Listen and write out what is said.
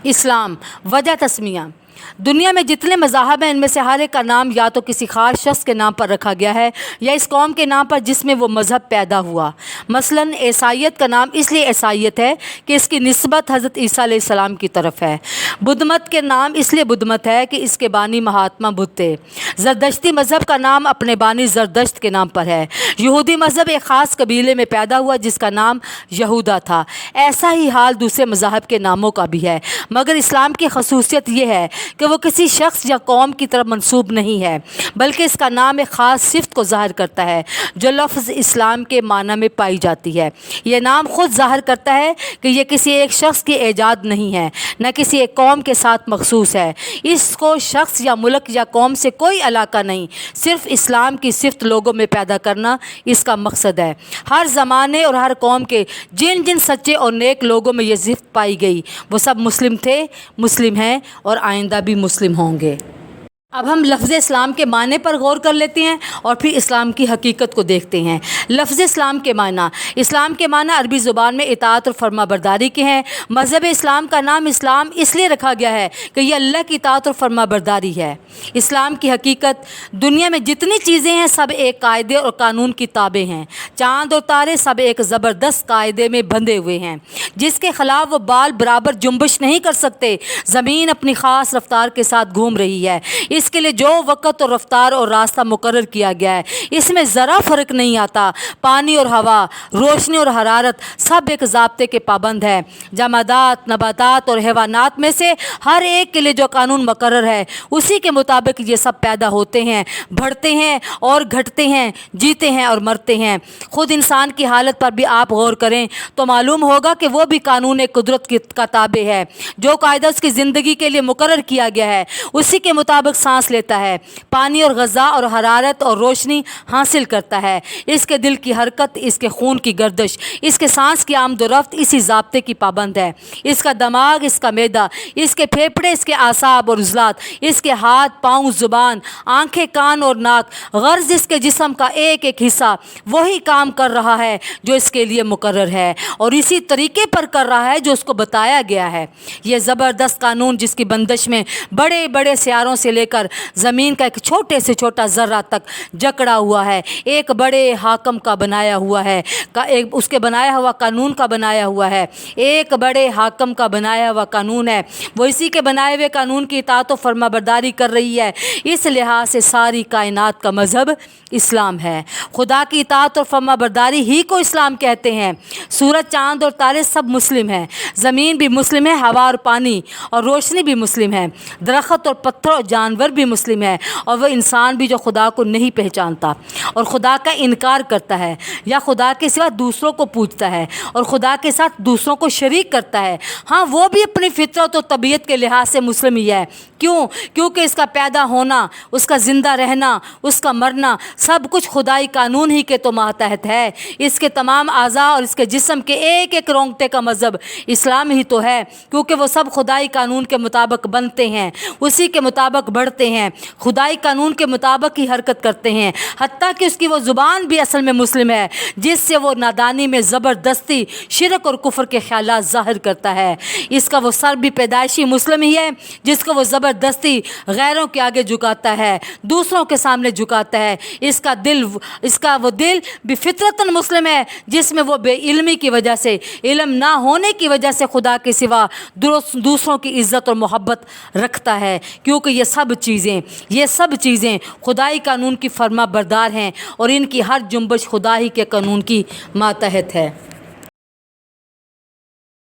اسلام وجہ تسمیہ۔ دنیا میں جتنے مذاہب ہیں ان میں سے ہر ایک کا نام یا تو کسی خاص شخص کے نام پر رکھا گیا ہے یا اس قوم کے نام پر جس میں وہ مذہب پیدا ہوا۔ مثلاً عیسائیت کا نام اس لیے عیسائیت ہے کہ اس کی نسبت حضرت عیسیٰ علیہ السلام کی طرف ہے۔ بدھ مت کے نام اس لیے بدھ مت ہے کہ اس کے بانی مہاتما بدھ تھے۔ زردشتی مذہب کا نام اپنے بانی زردشت کے نام پر ہے۔ یہودی مذہب ایک خاص قبیلے میں پیدا ہوا جس کا نام یہودا تھا۔ ایسا ہی حال دوسرے مذاہب کے ناموں کا بھی ہے، مگر اسلام کی خصوصیت یہ ہے کہ وہ کسی شخص یا قوم کی طرف منسوب نہیں ہے، بلکہ اس کا نام ایک خاص صفت کو ظاہر کرتا ہے جو لفظ اسلام کے معنی میں پائی جاتی ہے۔ یہ نام خود ظاہر کرتا ہے کہ یہ کسی ایک شخص کی ایجاد نہیں ہے، نہ کسی ایک قوم کے ساتھ مخصوص ہے۔ اس کو شخص یا ملک یا قوم سے کوئی علاقہ نہیں، صرف اسلام کی صفت لوگوں میں پیدا کرنا اس کا مقصد ہے۔ ہر زمانے اور ہر قوم کے جن جن سچے اور نیک لوگوں میں یہ صفت پائی گئی وہ سب مسلم تھے، مسلم ہیں اور آئندہ بھی مسلم ہوں گے۔ اب ہم لفظ اسلام کے معنی پر غور کر لیتے ہیں اور پھر اسلام کی حقیقت کو دیکھتے ہیں۔ لفظ اسلام کے معنی۔ اسلام کے معنی عربی زبان میں اطاعت اور فرما برداری کے ہیں۔ مذہب اسلام کا نام اسلام اس لیے رکھا گیا ہے کہ یہ اللہ کی اطاعت اور فرما برداری ہے۔ اسلام کی حقیقت۔ دنیا میں جتنی چیزیں ہیں سب ایک قاعدے اور قانون کی تابع ہیں۔ چاند اور تارے سب ایک زبردست قاعدے میں بندھے ہوئے ہیں جس کے خلاف وہ بال برابر جنبش نہیں کر سکتے۔ زمین اپنی خاص رفتار کے ساتھ گھوم رہی ہے۔ اس کے لیے جو وقت اور رفتار اور راستہ مقرر کیا گیا ہے اس میں ذرا فرق نہیں آتا۔ پانی اور ہوا، روشنی اور حرارت سب ایک ضابطے کے پابند ہے۔ جمادات، نباتات اور حیوانات میں سے ہر ایک کے لیے جو قانون مقرر ہے اسی کے مطابق یہ سب پیدا ہوتے ہیں، بڑھتے ہیں اور گھٹتے ہیں، جیتے ہیں اور مرتے ہیں۔ خود انسان کی حالت پر بھی آپ غور کریں تو معلوم ہوگا کہ وہ بھی قانون قدرت کا تابع ہے۔ جو قاعدہ اس کی زندگی کے لیے مقرر کیا گیا ہے اسی کے مطابق سانس لیتا ہے، پانی اور غذا اور حرارت اور روشنی حاصل کرتا ہے۔ اس کے دل کی حرکت، اس کے خون کی گردش، اس کے سانس کی آمد و رفت اسی ضابطے کی پابند ہے۔ اس کا دماغ، اس کا معدہ، اس کے پھیپھڑے، اس کے اعصاب اور عضلات، اس کے ہاتھ، پاؤں، زبان، آنکھیں، کان اور ناک، غرض اس کے جسم کا ایک ایک حصہ وہی کام کر رہا ہے جو اس کے لیے مقرر ہے اور اسی طریقے پر کر رہا ہے جو اس کو بتایا گیا ہے۔ یہ زبردست قانون جس کی بندش میں بڑے بڑے سیاروں سے لے کر زمین کا ایک چھوٹے سے چھوٹا ذرہ تک جکڑا ہوا ہے، ایک بڑے حاکم کا بنایا ہوا ہے، اس کے بنایا ہوا قانون کا بنایا ہوا ہے، ایک بڑے حاکم کا بنایا ہوا قانون ہے۔ وہ اسی کے بنائے ہوئے قانون کی اطاعت و فرما برداری کر رہی ہے۔ اس لحاظ سے ساری کائنات کا مذہب اسلام ہے۔ خدا کی اطاعت اور فرما برداری ہی کو اسلام کہتے ہیں۔ سورج، چاند اور تارے سب مسلم ہیں، زمین بھی مسلم ہے، ہوا اور پانی اور روشنی بھی مسلم ہے، درخت اور پتھر اور جانور بھی مسلم ہے، اور وہ انسان بھی جو خدا کو نہیں پہچانتا اور خدا کا انکار کرتا ہے یا خدا کے سوا دوسروں کو پوجتا ہے اور خدا کے ساتھ دوسروں کو شریک کرتا ہے، ہاں وہ بھی اپنی فطرت و طبیعت کے لحاظ سے مسلم ہی ہے۔ کیونکہ اس کا پیدا ہونا، اس کا زندہ رہنا، اس کا مرنا سب کچھ خدائی قانون ہی کے تو ماتحت ہے۔ اس کے تمام اعضاء اور اس کے جسم کے ایک ایک رونگٹے کا مذہب اسلام ہی تو ہے، کیونکہ وہ سب خدائی قانون کے مطابق بنتے ہیں، اسی کے مطابق بڑھتے ہیں، خدائی قانون کے مطابق ہی حرکت کرتے ہیں۔ حتیٰ کہ اس کی وہ زبان بھی اصل میں مسلم ہے جس سے وہ نادانی میں زبردستی شرک اور کفر کے خیالات ظاہر کرتا ہے۔ اس کا وہ سر بھی پیدائشی مسلم ہی ہے جس کو وہ زبردستی غیروں کے آگے جھکاتا ہے، دوسروں کے سامنے جھکاتا ہے۔ اس کا وہ دل بھی فطرتاً مسلم ہے جس میں وہ بے علمی کی وجہ سے، علم نہ ہونے کی وجہ سے خدا کے سوا دوسروں کی عزت اور محبت رکھتا ہے، کیونکہ یہ سب چیزیں خدائی قانون کی فرما بردار ہیں اور ان کی ہر جنبش خدا ہی کے قانون کی ماتحت ہے۔